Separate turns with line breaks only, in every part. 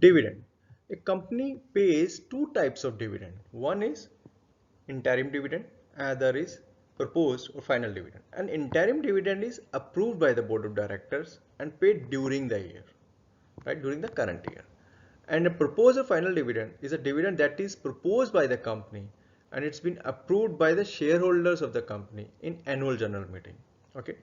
Dividend. A company pays two types of dividend. One is interim dividend, other is proposed or final dividend. An interim dividend is approved by the board of directors and paid during the year, right, during the current year. And a proposed or final dividend is a dividend that is proposed by the company and it's been approved by the shareholders of the company in annual general meeting. Okay.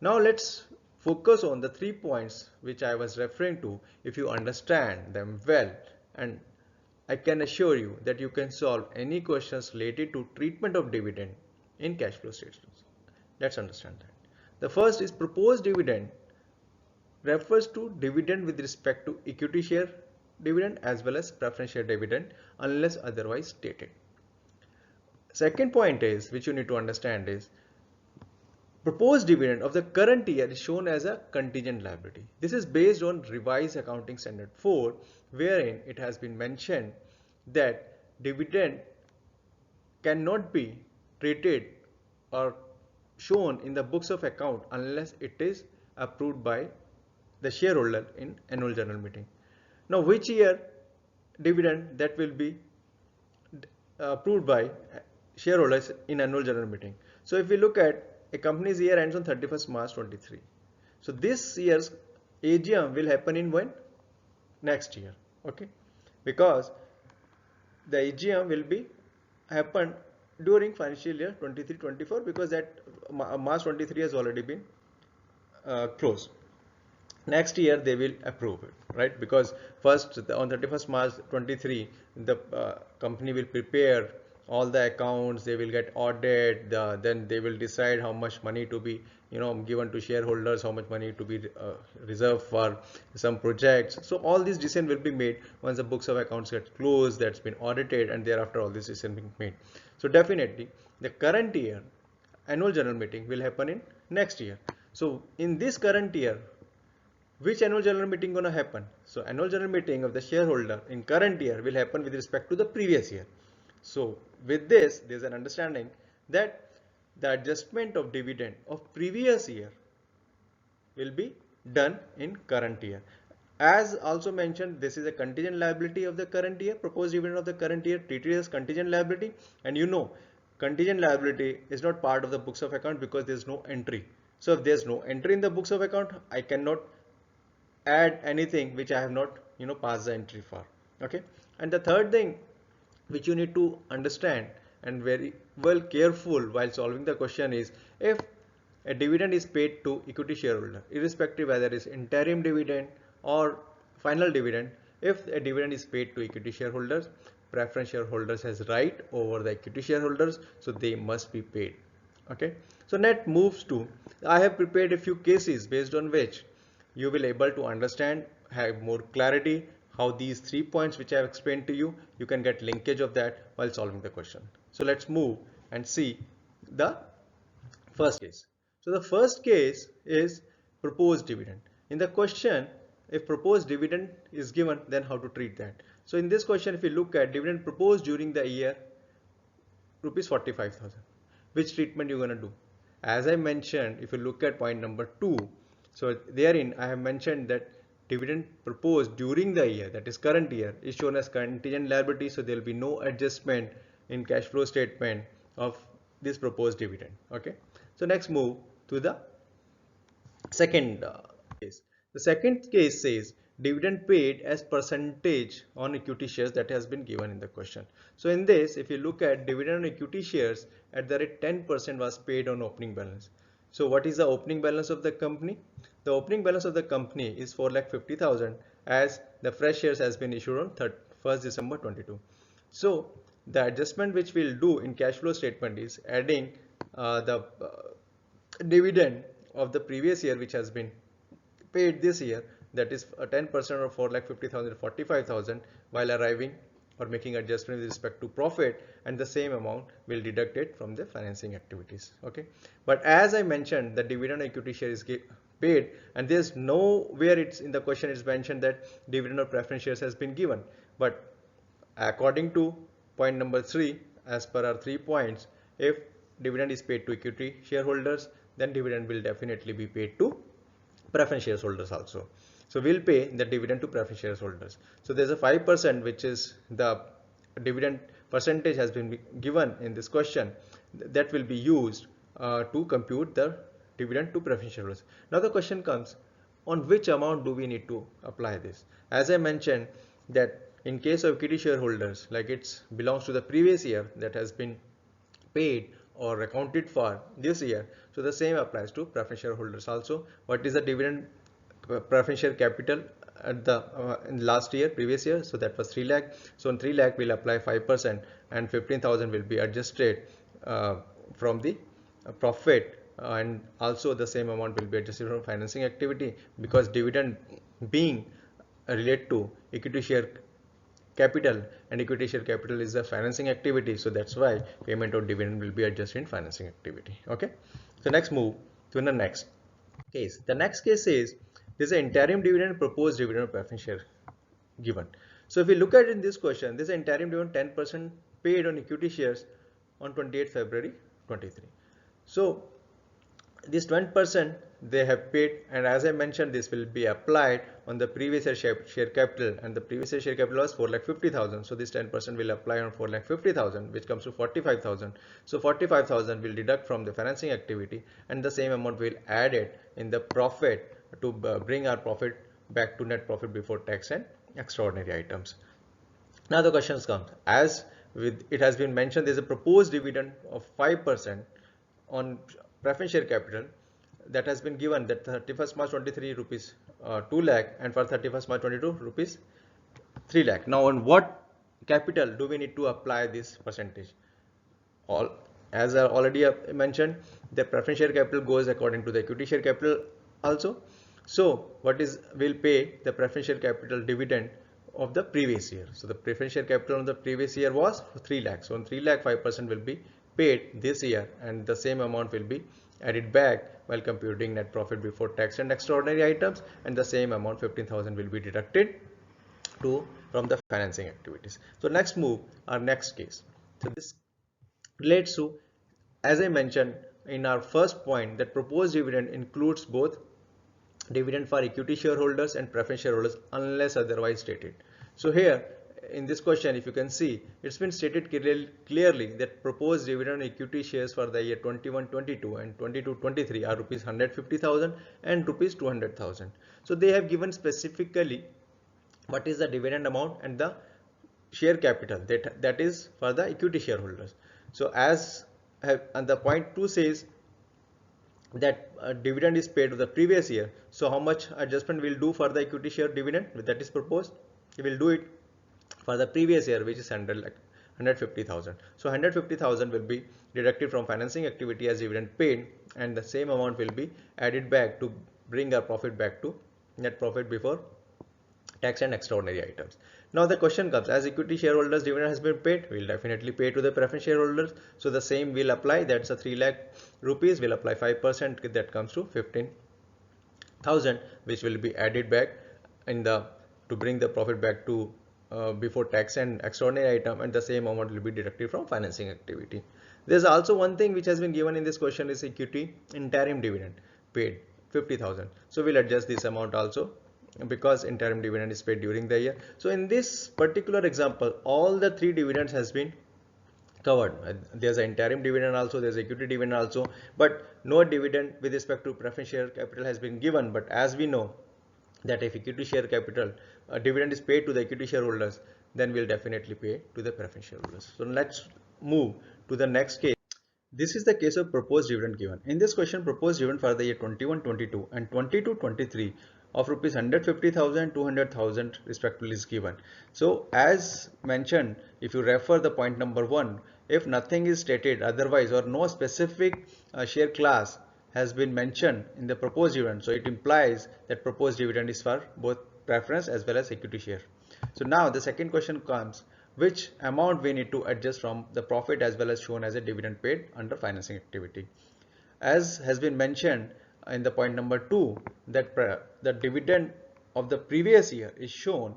Now let's focus on the 3 points which I was referring to. If you understand them well, and I can assure you that you can solve any questions related to treatment of dividend in cash flow statements. Let's understand that. The first is proposed dividend refers to dividend with respect to equity share dividend as well as preference share dividend unless otherwise stated. Second point is, which you need to understand, is proposed dividend of the current year is shown as a contingent liability. This is based on revised accounting standard 4, wherein it has been mentioned that dividend cannot be treated or shown in the books of account unless it is approved by the shareholder in annual general meeting. Now, which year dividend that will be approved by shareholders in annual general meeting? So, if we look at a company's year ends on 31st March 23. So, this year's AGM will happen in when? Next year. Okay, because the AGM will be happen during financial year 23-24 because that March 23 has already been closed. Next year they will approve it, right? Because first on 31st March 23 the company will prepare all the accounts, they will get audited, then they will decide how much money to be given to shareholders, how much money to be reserved for some projects. So all these decisions will be made once the books of accounts get closed, that's been audited, and thereafter all these decisions being made. So definitely the current year annual general meeting will happen in next year. So in this current year, which annual general meeting gonna happen? So annual general meeting of the shareholder in current year will happen with respect to the previous year. So with this, there's an understanding that the adjustment of dividend of previous year will be done in current year. As also mentioned, this is a contingent liability of the current year, proposed dividend of the current year treated as contingent liability, and contingent liability is not part of the books of account because there's no entry. So if there's no entry in the books of account, I cannot add anything which I have not passed the entry for. Okay, and the third thing which you need to understand and very well careful while solving the question is, if a dividend is paid to equity shareholder, irrespective whether it is interim dividend or final dividend, if a dividend is paid to equity shareholders, preference shareholders has right over the equity shareholders, so they must be paid. Okay, so net moves to, I have prepared a few cases based on which you will able to understand, have more clarity how these 3 points which I have explained to you, you can get linkage of that while solving the question. So let's move and see the first case. So the first case is proposed dividend. In the question, if proposed dividend is given, then how to treat that? So in this question, if you look at dividend proposed during the year rupees 45,000, which treatment you're going to do? As I mentioned, if you look at point number 2, so therein I have mentioned that dividend proposed during the year, that is current year, is shown as contingent liability, so there will be no adjustment in cash flow statement of this proposed dividend. Okay, so next move to the second case. The second case says dividend paid as percentage on equity shares, that has been given in the question. So in this, if you look at dividend on equity shares, at the rate 10% was paid on opening balance. So what is the opening balance of the company? The opening balance of the company is 4,50,000 as the fresh shares has been issued on 1st December 22. So the adjustment which we'll do in cash flow statement is adding the dividend of the previous year which has been paid this year, that is 10% of 4,50,000 45,000, while arriving or making adjustment with respect to profit, and the same amount will deduct it from the financing activities. Okay, but as I mentioned, the dividend equity share is paid, and there's nowhere it's in the question it's mentioned that dividend or preference shares has been given. But according to point number 3, as per our 3 points, if dividend is paid to equity shareholders, then dividend will definitely be paid to preference shareholders also. So we'll pay the dividend to preference shareholders. So there's a 5% which is the dividend percentage has been given in this question that will be used to compute the dividend to preference shareholders. Now the question comes, on which amount do we need to apply this? As I mentioned that in case of equity shareholders, like it belongs to the previous year that has been paid or accounted for this year, so the same applies to preference shareholders also. What is the dividend preference share capital at the in last year, previous year? So that was 3 lakh. So on 3 lakh we'll apply 5% and 15,000 will be adjusted from the profit, and also the same amount will be adjusted from financing activity, because dividend being related to equity share capital and equity share capital is a financing activity, so that's why payment of dividend will be adjusted in financing activity. Okay, so next move to the next case. The next case is this is an interim dividend, proposed dividend of preference share given. So if we look at in this question, this is interim dividend 10% paid on equity shares on 28th February 23. So this 20% they have paid, and as I mentioned this will be applied on the previous year share capital, and the previous year share capital was 4,50,000. So this 10% will apply on 4,50,000, which comes to 45,000. So 45,000 will deduct from the financing activity, and the same amount will add it in the profit to bring our profit back to net profit before tax and extraordinary items. Now the questions come, as with it has been mentioned, there is a proposed dividend of 5% on preference share capital that has been given, that 31st March 23 rupees 2 lakh, and for 31st March 22 rupees 3 lakh. Now on what capital do we need to apply this percentage? All, as I already mentioned, the preference share capital goes according to the equity share capital also. So what is, we'll pay the preference share capital dividend of the previous year. So the preference share capital of the previous year was 3 lakh. So on 3 lakh 5% will be paid this year, and the same amount will be added back while computing net profit before tax and extraordinary items, and the same amount 15,000 will be deducted from the financing activities. So next move, our next case. So this relates to, as I mentioned in our first point, that proposed dividend includes both dividend for equity shareholders and preference shareholders unless otherwise stated. So here in this question, if you can see, it's been stated clearly that proposed dividend equity shares for the year 21-22 and 22-23 are rupees 150,000 and rupees 200,000. So they have given specifically what is the dividend amount and the share capital that is for the equity shareholders. So as and the point 2 says that dividend is paid to the previous year. So how much adjustment we'll do for the equity share dividend that is proposed? We will do it for the previous year, which is 150,000. So 150,000 will be deducted from financing activity as dividend paid, and the same amount will be added back to bring our profit back to net profit before tax and extraordinary items. Now the question comes, as equity shareholders dividend has been paid, we will definitely pay to the preference shareholders. So the same will apply, that's a 3 lakh rupees, will apply 5%, that comes to 15,000, which will be added back in the to bring the profit back to before tax and extraordinary item, and the same amount will be deducted from financing activity. There's also one thing which has been given in this question is equity interim dividend paid 50,000. So we'll adjust this amount also, because interim dividend is paid during the year. So in this particular example, all the three dividends has been covered. There's an interim dividend also, there's equity dividend also, but no dividend with respect to preference share capital has been given. But as we know that if equity share capital dividend is paid to the equity shareholders, then we'll definitely pay to the preference shareholders. So let's move to the next case. This is the case of proposed dividend given. In this question, proposed dividend for the year 21-22 and 22-23 of rupees 150,000, 200,000 respectively is given. So as mentioned, if you refer the point number 1, if nothing is stated otherwise or no specific share class has been mentioned in the proposed dividend, so it implies that proposed dividend is for both preference as well as equity share. So now the second question comes, which amount we need to adjust from the profit as well as shown as a dividend paid under financing activity. As has been mentioned in the point number 2, that the dividend of the previous year is shown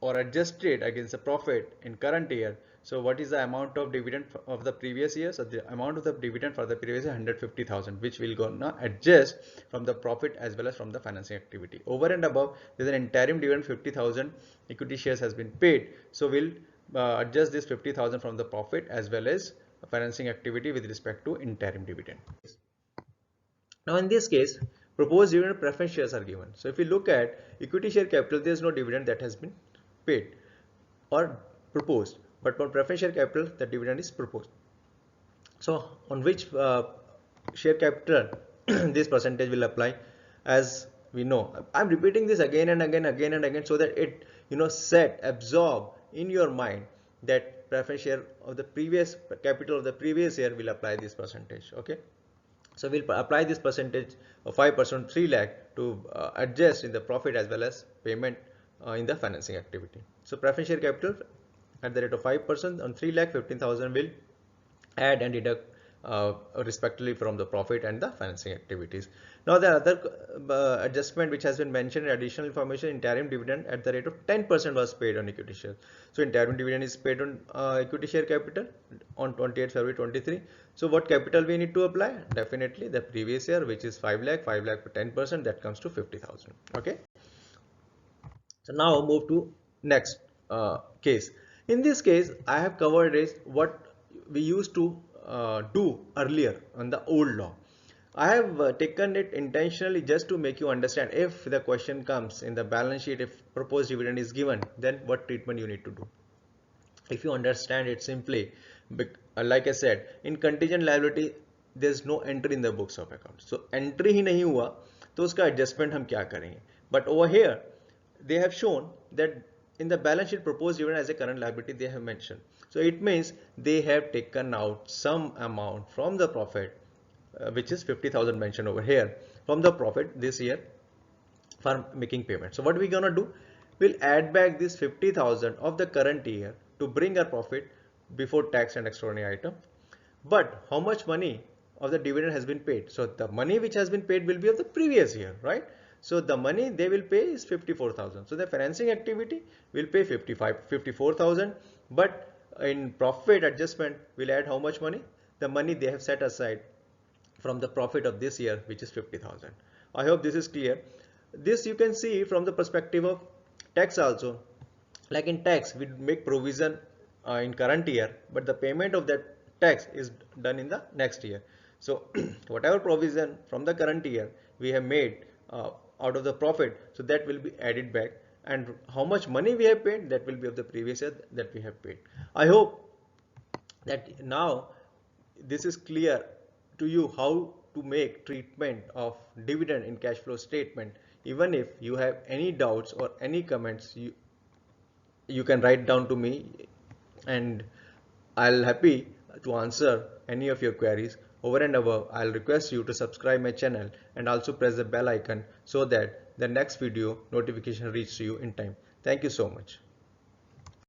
or adjusted against the profit in current year. So what is the amount of dividend of the previous year? So the amount of the dividend for the previous year 150,000, which will gonna adjust from the profit as well as from the financing activity. Over and above, there's an interim dividend 50,000 equity shares has been paid. So we'll adjust this 50,000 from the profit as well as financing activity with respect to interim dividend. Now in this case, proposed dividend preference shares are given. So if you look at equity share capital, there is no dividend that has been paid or proposed, but for preference share capital, the dividend is proposed. So on which share capital this percentage will apply? As we know, I'm repeating this again and again, so that it absorb in your mind that preference share of the previous capital of the previous year will apply this percentage. Okay. So we'll apply this percentage of 5% 3 lakh to adjust in the profit as well as payment in the financing activity. So preference share capital at the rate of 5% on 3 lakh 15,000 will add and deduct respectively from the profit and the financing activities. Now the other adjustment which has been mentioned in additional information, interim dividend at the rate of 10% was paid on equity shares. So interim dividend is paid on equity share capital on 28th February 23. So what capital we need to apply? Definitely the previous year, which is 5 lakh for 10%, that comes to 50,000. Okay. So now move to next case. In this case, I have covered is what we used to do earlier on the old law. I have taken it intentionally just to make you understand if the question comes in the balance sheet, if proposed dividend is given, then what treatment you need to do. If you understand it simply, like I said, in contingent liability, there's no entry in the books of accounts. So entry ही नहीं हुआ, तो उसका adjustment हम क्या करेंगे? But over here, they have shown that in the balance sheet proposed dividend as a current liability they have mentioned. So it means they have taken out some amount from the profit, which is 50,000 mentioned over here, from the profit this year for making payment. So what we're gonna do? We'll add back this 50,000 of the current year to bring our profit before tax and extraordinary item. But how much money of the dividend has been paid? So the money which has been paid will be of the previous year, right? So the money they will pay is 54,000. So the financing activity will pay 54,000. But in profit adjustment, we'll add how much money? The money they have set aside from the profit of this year, which is 50,000. I hope this is clear. This you can see from the perspective of tax also. Like in tax, we make provision in current year, but the payment of that tax is done in the next year. So whatever provision from the current year we have made out of the profit, so that will be added back, and how much money we have paid, that will be of the previous year that we have paid. I hope that now this is clear to you how to make treatment of dividend in cash flow statement. Even if you have any doubts or any comments, you can write down to me, and I'll happy to answer any of your queries. Over and above, I'll request you to subscribe my channel and also press the bell icon so that the next video notification reaches you in time. Thank you so much.